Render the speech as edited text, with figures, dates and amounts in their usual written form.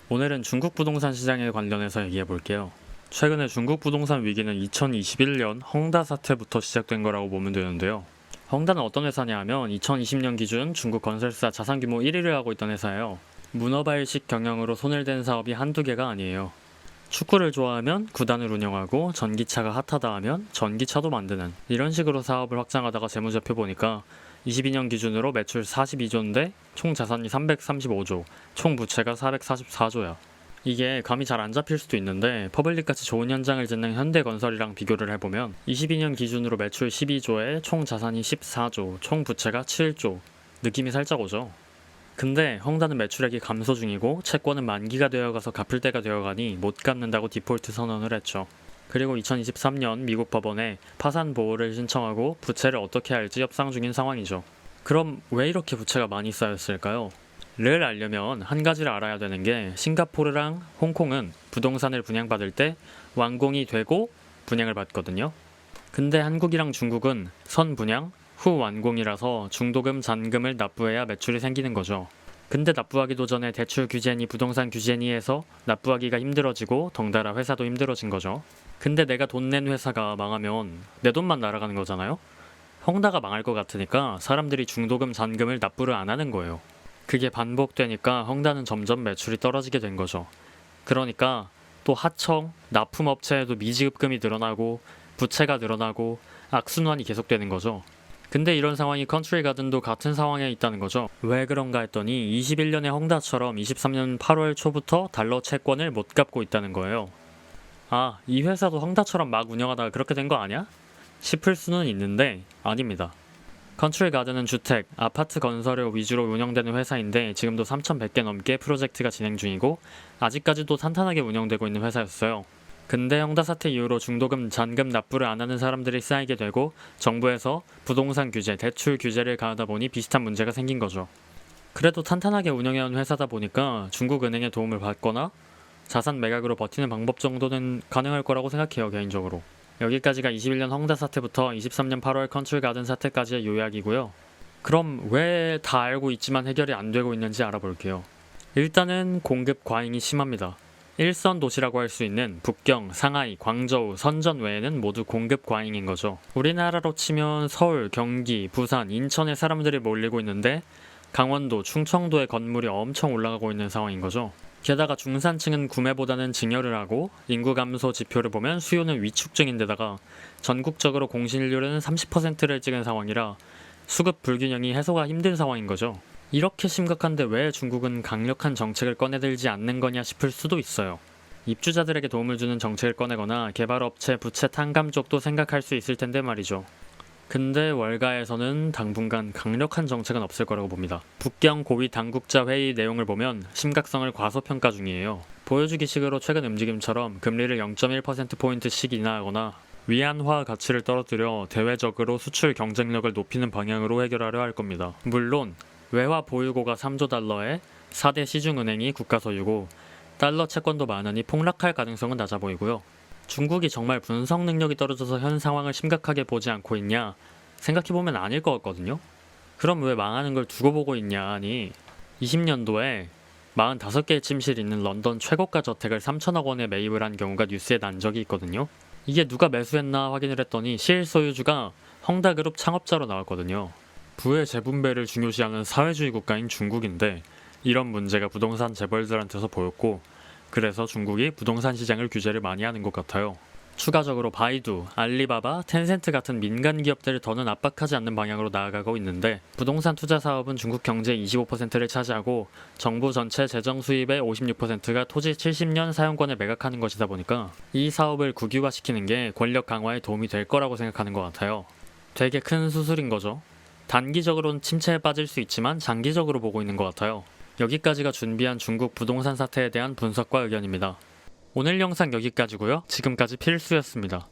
오늘은 중국 부동산 시장에 관련해서 얘기해 볼게요. 최근에 중국 부동산 위기는 2021년 헝다 사태부터 시작된 거라고 보면 되는데요. 헝다는 어떤 회사냐 하면 2020년 기준 중국 건설사 자산 규모 1위를 하고 있던 회사예요. 문어발식 경영으로 손을 댄 사업이 한두 개가 아니에요. 축구를 좋아하면 구단을 운영하고 전기차가 핫하다 하면 전기차도 만드는 이런 식으로 사업을 확장하다가 재무제표 보니까 22년 기준으로 매출 42조인데 총 자산이 335조, 총 부채가 444조야. 이게 감이 잘 안 잡힐 수도 있는데 퍼블릭같이 좋은 현장을 짓는 현대건설이랑 비교를 해보면 22년 기준으로 매출 12조에 총 자산이 14조, 총 부채가 7조. 느낌이 살짝 오죠? 근데 헝다는 매출액이 감소 중이고 채권은 만기가 되어가서 갚을 때가 되어가니 못 갚는다고 디폴트 선언을 했죠. 그리고 2023년 미국 법원에 파산 보호를 신청하고 부채를 어떻게 할지 협상 중인 상황이죠. 그럼 왜 이렇게 부채가 많이 쌓였을까요? 를 알려면 한 가지를 알아야 되는 게 싱가포르랑 홍콩은 부동산을 분양받을 때 완공이 되고 분양을 받거든요. 근데 한국이랑 중국은 선분양, 후 완공이라서 중도금, 잔금을 납부해야 매출이 생기는 거죠. 근데 납부하기도 전에 대출 규제니 부동산 규제니 해서 납부하기가 힘들어지고 덩달아 회사도 힘들어진 거죠. 근데 내가 돈 낸 회사가 망하면 내 돈만 날아가는 거잖아요? 헝다가 망할 것 같으니까 사람들이 중도금, 잔금을 납부를 안 하는 거예요. 그게 반복되니까 헝다는 점점 매출이 떨어지게 된 거죠. 그러니까 또 하청, 납품업체에도 미지급금이 늘어나고 부채가 늘어나고 악순환이 계속되는 거죠. 근데 이런 상황이 컨트리 가든도 같은 상황에 있다는 거죠. 왜 그런가 했더니 21년의 헝다처럼 23년 8월 초부터 달러 채권을 못 갚고 있다는 거예요. 아, 이 회사도 헝다처럼 막 운영하다가 그렇게 된 거 아니야? 싶을 수는 있는데 아닙니다. 컨트리 가든은 주택, 아파트 건설을 위주로 운영되는 회사인데 지금도 3,100개 넘게 프로젝트가 진행 중이고 아직까지도 탄탄하게 운영되고 있는 회사였어요. 근데 헝다 사태 이후로 중도금, 잔금 납부를 안 하는 사람들이 쌓이게 되고 정부에서 부동산 규제, 대출 규제를 가하다 보니 비슷한 문제가 생긴 거죠. 그래도 탄탄하게 운영해온 회사다 보니까 중국 은행의 도움을 받거나 자산 매각으로 버티는 방법 정도는 가능할 거라고 생각해요, 개인적으로. 여기까지가 21년 헝다 사태부터 23년 8월 컨트리 가든 사태까지의 요약이고요. 그럼 왜 다 알고 있지만 해결이 안 되고 있는지 알아볼게요. 일단은 공급 과잉이 심합니다. 일선 도시라고 할 수 있는 북경, 상하이, 광저우, 선전 외에는 모두 공급 과잉인 거죠. 우리나라로 치면 서울, 경기, 부산, 인천에 사람들이 몰리고 있는데 강원도, 충청도의 건물이 엄청 올라가고 있는 상황인 거죠. 게다가 중산층은 구매보다는 증여를 하고 인구 감소 지표를 보면 수요는 위축 중인데다가 전국적으로 공실률은 30%를 찍은 상황이라 수급 불균형이 해소가 힘든 상황인 거죠. 이렇게 심각한데 왜 중국은 강력한 정책을 꺼내들지 않는 거냐 싶을 수도 있어요. 입주자들에게 도움을 주는 정책을 꺼내거나 개발업체 부채 탕감 쪽도 생각할 수 있을 텐데 말이죠. 근데 월가에서는 당분간 강력한 정책은 없을 거라고 봅니다. 북경 고위 당국자 회의 내용을 보면 심각성을 과소평가 중이에요. 보여주기식으로 최근 움직임처럼 금리를 0.1%포인트씩 인하하거나 위안화 가치를 떨어뜨려 대외적으로 수출 경쟁력을 높이는 방향으로 해결하려 할 겁니다. 물론 외화 보유고가 3조 달러에 4대 시중은행이 국가 소유고 달러 채권도 많으니 폭락할 가능성은 낮아 보이고요. 중국이 정말 분석 능력이 떨어져서 현 상황을 심각하게 보지 않고 있냐? 생각해보면 아닐 것 같거든요. 그럼 왜 망하는 걸 두고 보고 있냐 하니 20년도에 45개의 침실이 있는 런던 최고가 저택을 3천억 원에 매입을 한 경우가 뉴스에 난 적이 있거든요. 이게 누가 매수했나 확인을 했더니 실소유주가 헝다그룹 창업자로 나왔거든요. 부의 재분배를 중요시하는 사회주의 국가인 중국인데 이런 문제가 부동산 재벌들한테서 보였고 그래서 중국이 부동산 시장을 규제를 많이 하는 것 같아요. 추가적으로 바이두, 알리바바, 텐센트 같은 민간 기업들을 더는 압박하지 않는 방향으로 나아가고 있는데 부동산 투자 사업은 중국 경제의 25%를 차지하고 정부 전체 재정 수입의 56%가 토지 70년 사용권을 매각하는 것이다 보니까 이 사업을 국유화시키는 게 권력 강화에 도움이 될 거라고 생각하는 것 같아요. 되게 큰 수술인 거죠. 단기적으로는 침체에 빠질 수 있지만 장기적으로 보고 있는 것 같아요. 여기까지가 준비한 중국 부동산 사태에 대한 분석과 의견입니다. 오늘 영상 여기까지고요. 지금까지 필수였습니다.